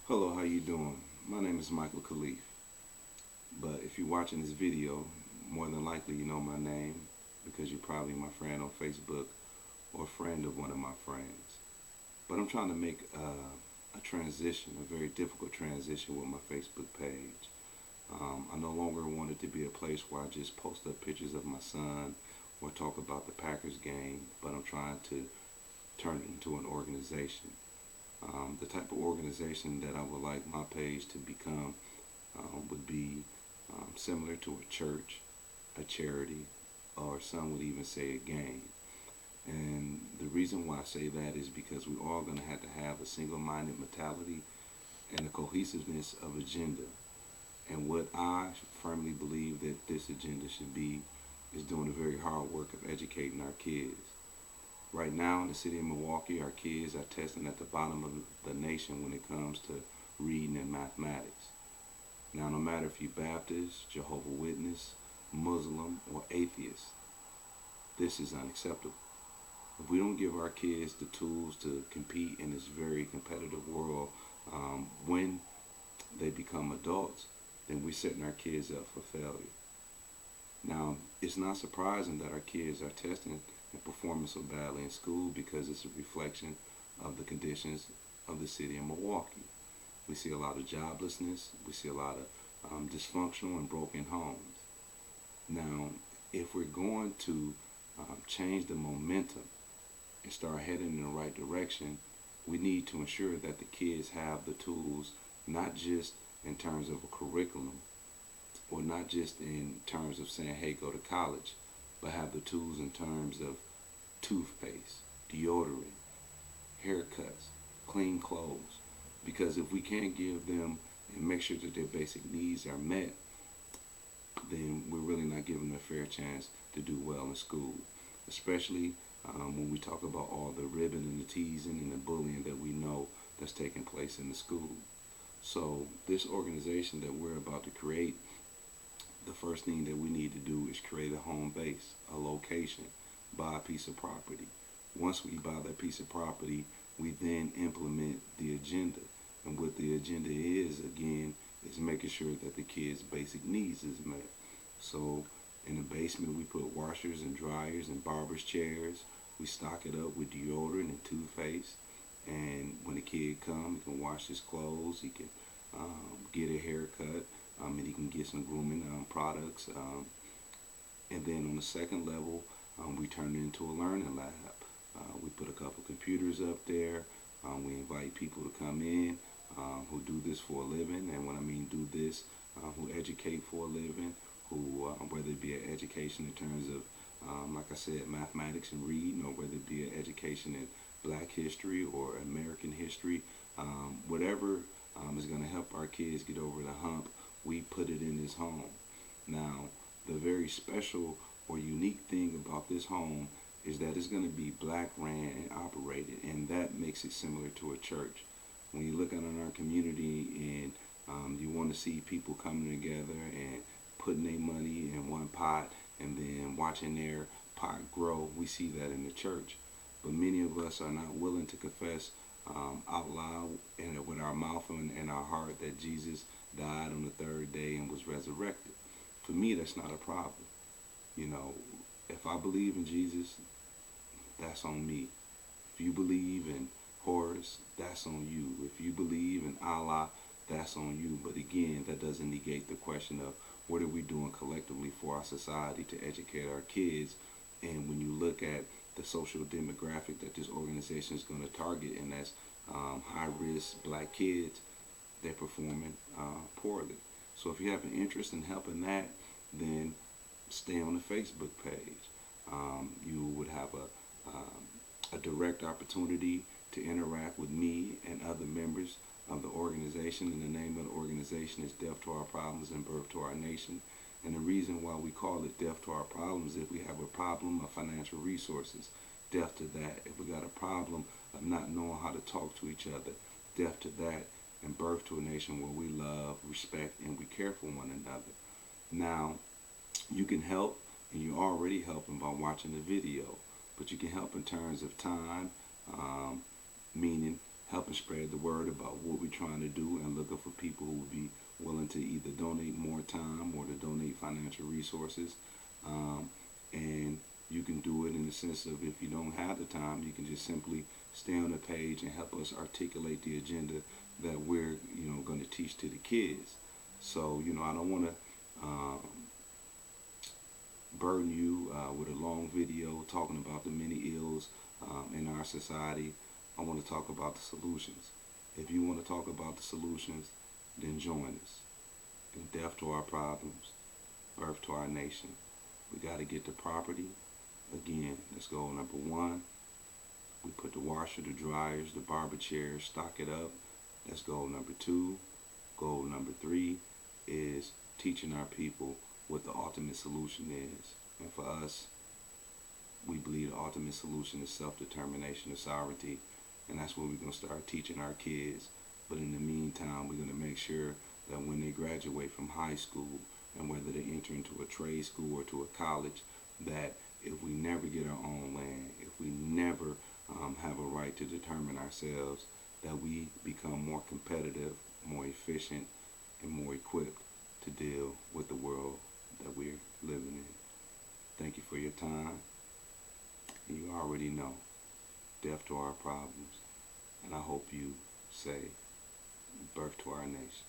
Hello, how you doing? My name is Michael Khalif, but if you're watching this video, more than likely you know my name because you're probably my friend on Facebook or a friend of one of my friends. But I'm trying to make a transition, a very difficult transition with my Facebook page. I no longer want it to be a place where I just post up pictures of my son or talk about the Packers game, but I'm trying to turn it into an organization. The type of organization that I would like my page to become would be similar to a church, a charity, or some would even say a gang. And the reason why I say that is because we're all going to have a single-minded mentality and a cohesiveness of agenda. And what I firmly believe that this agenda should be is doing the very hard work of educating our kids. Right now in the city of Milwaukee, our kids are testing at the bottom of the nation when it comes to reading and mathematics. Now, no matter if you're Baptist, Jehovah Witness, Muslim, or atheist, this is unacceptable. If we don't give our kids the tools to compete in this very competitive world when they become adults, then we're setting our kids up for failure. Now, it's not surprising that our kids are testing and performing so badly in school because it's a reflection of the conditions of the city of Milwaukee. We see a lot of joblessness. We see a lot of dysfunctional and broken homes. Now, if we're going to change the momentum and start heading in the right direction, we need to ensure that the kids have the tools, not just in terms of a curriculum, or not just in terms of saying, hey, go to college, but have the tools in terms of toothpaste, deodorant, haircuts, clean clothes. Because if we can't give them and make sure that their basic needs are met, then we're really not giving them a fair chance to do well in school. Especially when we talk about all the ribbon and the teasing and the bullying that we know that's taking place in the school. So this organization that we're about to create, the first thing that we need to do is create a home base, a location, buy a piece of property. Once we buy that piece of property, we then implement the agenda. And what the agenda is, again, is making sure that the kids' basic needs is met. So in the basement, we put washers and dryers and barber's chairs. We stock it up with deodorant and toothpaste. And when the kid comes, he can wash his clothes, he can get a haircut, and he can get some grooming products. And then on the second level, we turn it into a learning lab. We put a couple computers up there. We invite people to come in who do this for a living. And when I mean do this, who educate for a living, who, whether it be an education in terms of, like I said, mathematics and reading, or whether it be an education in black history or American history, whatever is going to help our kids get over the hump, we put it in this home. Now, the very special or unique thing about this home is that it's going to be black ran and operated, and that makes it similar to a church. When you look at in our community and you want to see people coming together and putting their money in one pot and then watching their pot grow, we see that in the church. But many of us are not willing to confess out loud and with our mouth and our heart that Jesus died on the third day and was resurrected. For me, that's not a problem. You know, if I believe in Jesus, that's on me. If you believe in Horus, that's on you. If you believe in Allah, that's on you. But again, that doesn't negate the question of what are we doing collectively for our society to educate our kids. And when you look at the social demographic that this organization is going to target, and that's high-risk black kids, they're performing poorly. So if you have an interest in helping that, then stay on the Facebook page. You would have a direct opportunity to interact with me and other members of the organization. And the name of the organization is Death to Our Problems and Birth to Our Nation. And the reason why we call it Death to Our Problems is if we have a problem of financial resources, death to that. If we got a problem of not knowing how to talk to each other, death to that. And birth to a nation where we love, respect, and we care for one another. Now, you can help, and you're already helping by watching the video, but you can help in terms of time, meaning helping spread the word about what we're trying to do, and looking for people who would be willing to either donate more time or to donate financial resources. And you can do it in the sense of, if you don't have the time, you can just simply stay on the page and help us articulate the agenda that we're, going to teach to the kids. So, I don't want to burden you with a long video talking about the many ills in our society. I want to talk about the solutions. If you want to talk about the solutions, then join us. And death to our problems, birth to our nation. We got to get the property. Again, let's go number one. We put the washer, the dryers, the barber chairs, stock it up. That's goal number two. Goal number three is teaching our people what the ultimate solution is. And for us, we believe the ultimate solution is self-determination and sovereignty. And that's what we're going to start teaching our kids. But in the meantime, we're going to make sure that when they graduate from high school, and whether they enter into a trade school or to a college, that if we never get our own land, if we never have a right to determine ourselves, that we become more competitive, more efficient, and more equipped to deal with the world that we're living in. Thank you for your time. And you already know, death to our problems. And I hope you say, birth to our nation.